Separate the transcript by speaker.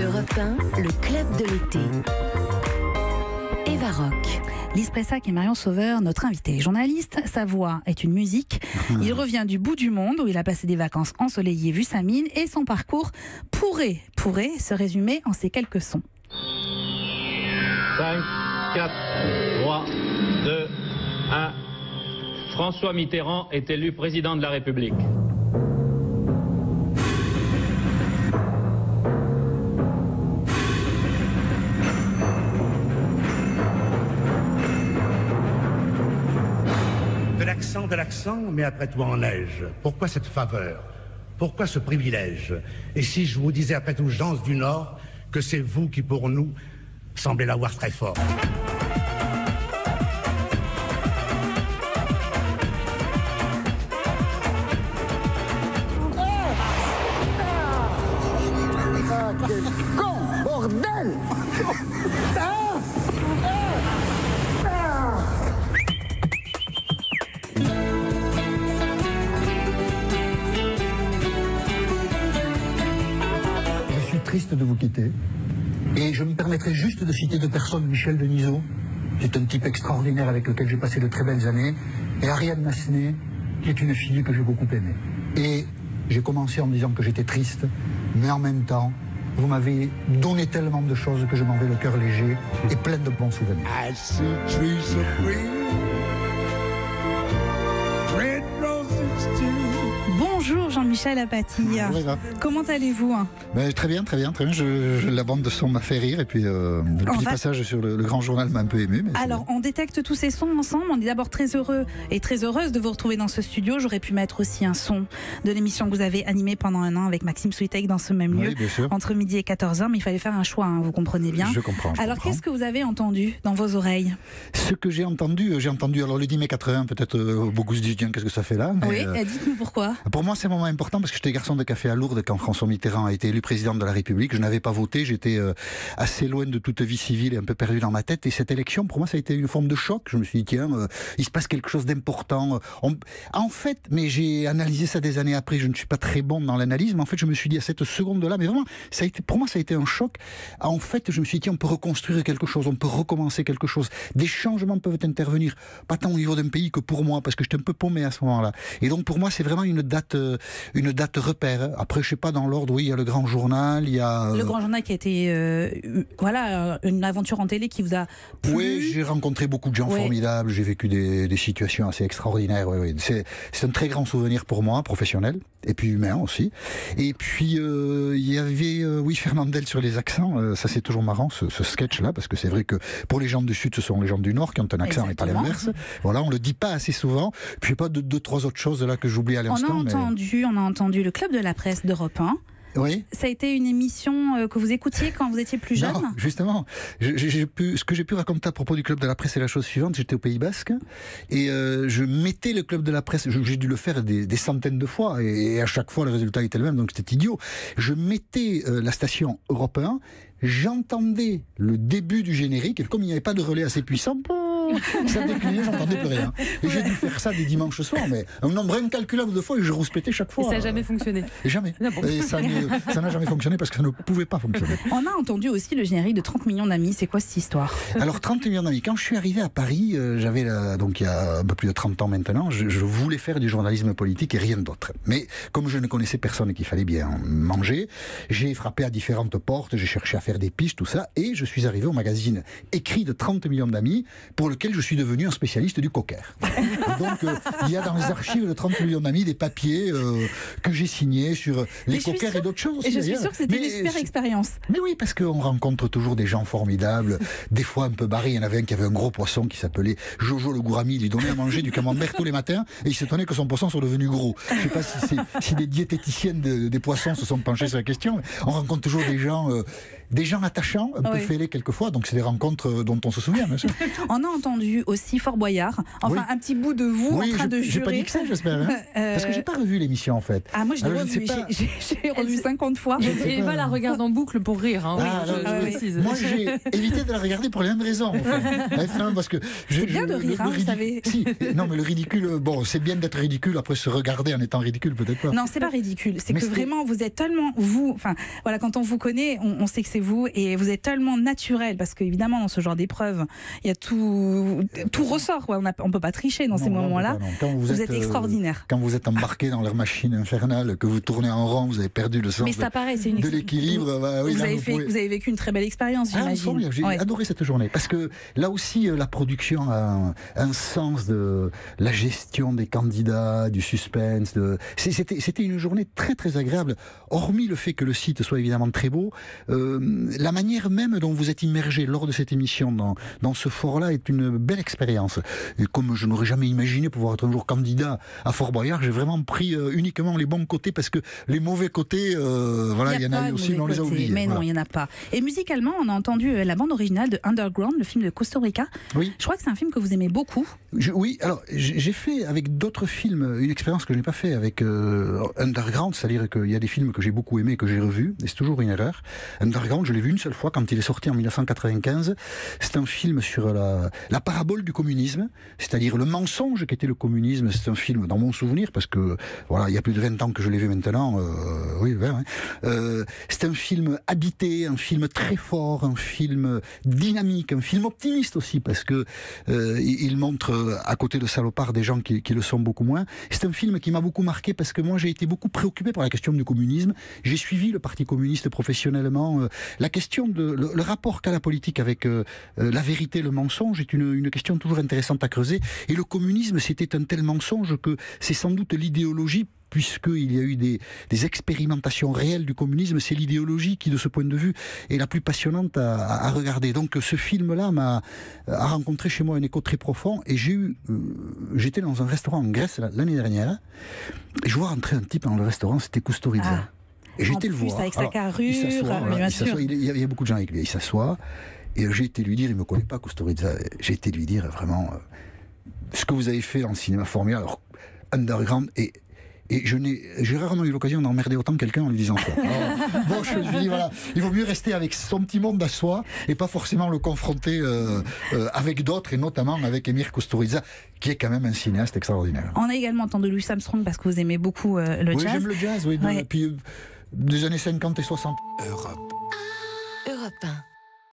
Speaker 1: Europe 1, le club de l'été. Eva Rock.
Speaker 2: Lise Pressac et Marion Sauveur, notre invité. Journaliste, sa voix est une musique. Il revient du bout du monde où il a passé des vacances ensoleillées vu sa mine et son parcours pourrait se résumer en ces quelques sons.
Speaker 3: 5, 4, 3, 2, 1. François Mitterrand est élu président de la République.
Speaker 4: De l'accent, mais après tout en neige. Pourquoi cette faveur? Pourquoi ce privilège? Et si je vous disais après tout, gens du Nord, que c'est vous qui pour nous semblez l'avoir très fort?
Speaker 5: Quel con, bordel!
Speaker 6: Triste de vous quitter. Et je me permettrai juste de citer deux personnes, Michel Denisot, qui est un type extraordinaire avec lequel j'ai passé de très belles années, et Ariane Massenet, qui est une fille que j'ai beaucoup aimée. Et j'ai commencé en me disant que j'étais triste, mais en même temps, vous m'avez donné tellement de choses que je m'en vais le cœur léger et plein de bons souvenirs.
Speaker 7: I see trees of green, red roses too.
Speaker 2: Bonjour Jean-Michel Apathy. Comment allez-vous?
Speaker 6: Très bien. La bande de son m'a fait rire et puis le petit passage sur le grand journal m'a un peu ému.
Speaker 2: Alors, on détecte tous ces sons ensemble. On est d'abord très heureux et très heureuse de vous retrouver dans ce studio. J'aurais pu mettre aussi un son de l'émission que vous avez animée pendant un an avec Maxime Switek dans ce même lieu, entre midi et 14h, mais il fallait faire un choix, hein, vous comprenez bien.
Speaker 6: Je comprends.
Speaker 2: Alors, qu'est-ce que vous avez entendu dans vos oreilles?
Speaker 6: Ce que j'ai entendu alors le 10 mai 80, peut-être beaucoup se disent, tiens, qu'est-ce que ça fait là? Mais,
Speaker 2: oui, dites-nous pourquoi.
Speaker 6: Pour moi, c'est un moment important parce que j'étais garçon de café à Lourdes quand François Mitterrand a été élu président de la République. Je n'avais pas voté, j'étais assez loin de toute vie civile et un peu perdu dans ma tête. Et cette élection, pour moi, ça a été une forme de choc. Je me suis dit, tiens, il se passe quelque chose d'important. En fait, mais j'ai analysé ça des années après, je ne suis pas très bon dans l'analyse, mais en fait, je me suis dit à cette seconde-là, mais vraiment, pour moi, ça a été un choc. En fait, je me suis dit, tiens, on peut reconstruire quelque chose, on peut recommencer quelque chose. Des changements peuvent intervenir, pas tant au niveau d'un pays que pour moi, parce que j'étais un peu paumé à ce moment-là. Et donc, pour moi, c'est vraiment une date repère. Après, je sais pas, dans l'ordre, oui, il y a le grand journal, il y a...
Speaker 2: Le grand journal qui a été, une aventure en télé qui vous a plu.
Speaker 6: Oui, j'ai rencontré beaucoup de gens formidables, j'ai vécu des situations assez extraordinaires. Oui. C'est un très grand souvenir pour moi, professionnel, et puis humain aussi. Et puis, il y avait, Fernandel sur les accents, ça c'est toujours marrant, ce sketch-là, parce que c'est vrai que pour les gens du Sud, ce sont les gens du Nord qui ont un accent et pas l'inverse. Voilà, on le dit pas assez souvent. Puis pas deux, trois autres choses là que j'oublie à l'instant.
Speaker 2: On a entendu le Club de la Presse d'Europe 1.
Speaker 6: Oui.
Speaker 2: Ça a été une émission que vous écoutiez quand vous étiez plus jeune?
Speaker 6: Non, justement. Ce que j'ai pu raconter à propos du Club de la Presse, c'est la chose suivante. J'étais au Pays Basque et je mettais le Club de la Presse. J'ai dû le faire des centaines de fois et à chaque fois le résultat était le même, donc c'était idiot. Je mettais la station Europe 1, j'entendais le début du générique et comme il n'y avait pas de relais assez puissant, ça déclinait, j'entendais plus rien. Et j'ai dû faire ça des dimanches soirs, mais un nombre incalculable de fois et je rouspétais chaque fois.
Speaker 2: Et ça n'a jamais fonctionné.
Speaker 6: Et jamais. Et ça n'a jamais fonctionné parce que ça ne pouvait pas fonctionner.
Speaker 2: On a entendu aussi le générique de 30 millions d'amis. C'est quoi cette histoire?
Speaker 6: Alors 30 millions d'amis. Quand je suis arrivé à Paris, donc il y a un peu plus de 30 ans maintenant, je voulais faire du journalisme politique et rien d'autre. Mais comme je ne connaissais personne et qu'il fallait bien manger, j'ai frappé à différentes portes, j'ai cherché à faire des piges, tout ça, et je suis arrivé au magazine écrit de 30 millions d'amis pour lequel je suis devenu un spécialiste du cocker. Et donc, il y a dans les archives de 30 millions d'amis des papiers que j'ai signés sur les cockers et d'autres choses.
Speaker 2: Et je suis sûre que c'était une super expérience.
Speaker 6: Mais oui, parce qu'on rencontre toujours des gens formidables, des fois un peu barrés. Il y en avait un qui avait un gros poisson qui s'appelait Jojo le Gourami. Il lui donnait à manger du camembert tous les matins et il s'étonnait que son poisson soit devenu gros. Je ne sais pas si des diététiciennes des poissons se sont penchés sur la question. On rencontre toujours des gens des gens attachants, un peu fêlés quelquefois, donc c'est des rencontres dont on se souvient, bien sûr.
Speaker 2: On a entendu aussi Fort Boyard, enfin un petit bout de vous en train de jurer.
Speaker 6: J'ai pas dit que ça, j'espère, hein. Parce que j'ai pas revu l'émission en fait.
Speaker 2: Ah, moi je l'ai revu, j'ai revu 50 fois.
Speaker 8: Et Eva la regarde en boucle pour rire, hein. Je précise.
Speaker 6: Moi j'ai évité de la regarder pour les mêmes raisons. En fait. Parce que
Speaker 2: c'est bien de rire, vous savez.
Speaker 6: Si, non, mais le ridicule, bon, c'est bien d'être ridicule, après se regarder en étant ridicule, peut-être pas.
Speaker 2: Non, c'est pas ridicule, c'est que vraiment vous êtes tellement vous, enfin voilà, quand on vous connaît, on sait que c'est vous et vous êtes tellement naturel parce qu'évidemment dans ce genre d'épreuve, il y a tout ressort, quoi. On peut pas tricher dans ces moments-là. Vous êtes extraordinaire.
Speaker 6: Quand vous êtes embarqué dans leur machine infernale, que vous tournez en rond, vous avez perdu le sens de l'équilibre.
Speaker 2: Vous avez vécu une très belle expérience, j'imagine.
Speaker 6: J'ai adoré cette journée parce que là aussi la production a un sens de la gestion des candidats, du suspense. C'était une journée très très agréable, hormis le fait que le site soit évidemment très beau. La manière même dont vous êtes immergé lors de cette émission dans ce fort-là est une belle expérience. Et comme je n'aurais jamais imaginé pouvoir être un jour candidat à Fort Boyard, j'ai vraiment pris uniquement les bons côtés parce que les mauvais côtés, voilà, il y en a eu aussi, mais on les a oubliés.
Speaker 2: Mais non, il n'y en a pas. Et musicalement, on a entendu la bande originale de Underground, le film de Costa Rica.
Speaker 6: Oui.
Speaker 2: Je crois que c'est un film que vous aimez beaucoup.
Speaker 6: Oui, alors j'ai fait avec d'autres films une expérience que je n'ai pas fait avec Underground, c'est-à-dire qu'il y a des films que j'ai beaucoup aimés, que j'ai revus, et c'est toujours une erreur. Underground, je l'ai vu une seule fois quand il est sorti en 1995. C'est un film sur la parabole du communisme, c'est-à-dire le mensonge qu'était le communisme. C'est un film dans mon souvenir, parce que voilà, il y a plus de 20 ans que je l'ai vu maintenant. Oui, 20, hein. C'est un film habité, un film très fort, un film dynamique, un film optimiste aussi, parce que il montre à côté de Salopard des gens qui le sont beaucoup moins. C'est un film qui m'a beaucoup marqué parce que moi j'ai été beaucoup préoccupé par la question du communisme. J'ai suivi le Parti communiste professionnellement. La question le rapport qu'a la politique avec la vérité, le mensonge est une question toujours intéressante à creuser. Et le communisme, c'était un tel mensonge que c'est sans doute l'idéologie, puisqu'il y a eu des expérimentations réelles du communisme, c'est l'idéologie qui, de ce point de vue, est la plus passionnante à regarder. Donc ce film-là a rencontré chez moi un écho très profond, et j'étais dans un restaurant en Grèce l'année dernière, et je vois rentrer un type dans le restaurant, c'était Kusturica. Et j'ai été le voir.
Speaker 2: Avec sa carrure,
Speaker 6: il y a beaucoup de gens avec lui, il s'assoit, et j'ai été lui dire, il ne me connaît pas Kusturica, j'ai été lui dire vraiment, ce que vous avez fait en cinéma formel, alors Underground, et j'ai rarement eu l'occasion d'emmerder autant quelqu'un en lui disant ça. Alors, bon, je lui dis, voilà, il vaut mieux rester avec son petit monde à soi et pas forcément le confronter avec d'autres, et notamment avec Emir Kusturica, qui est quand même un cinéaste extraordinaire.
Speaker 2: On a également entendu Louis Armstrong parce que vous aimez beaucoup le jazz.
Speaker 6: Oui, j'aime le jazz, oui, depuis des années 50 et 60.
Speaker 1: Europe 1.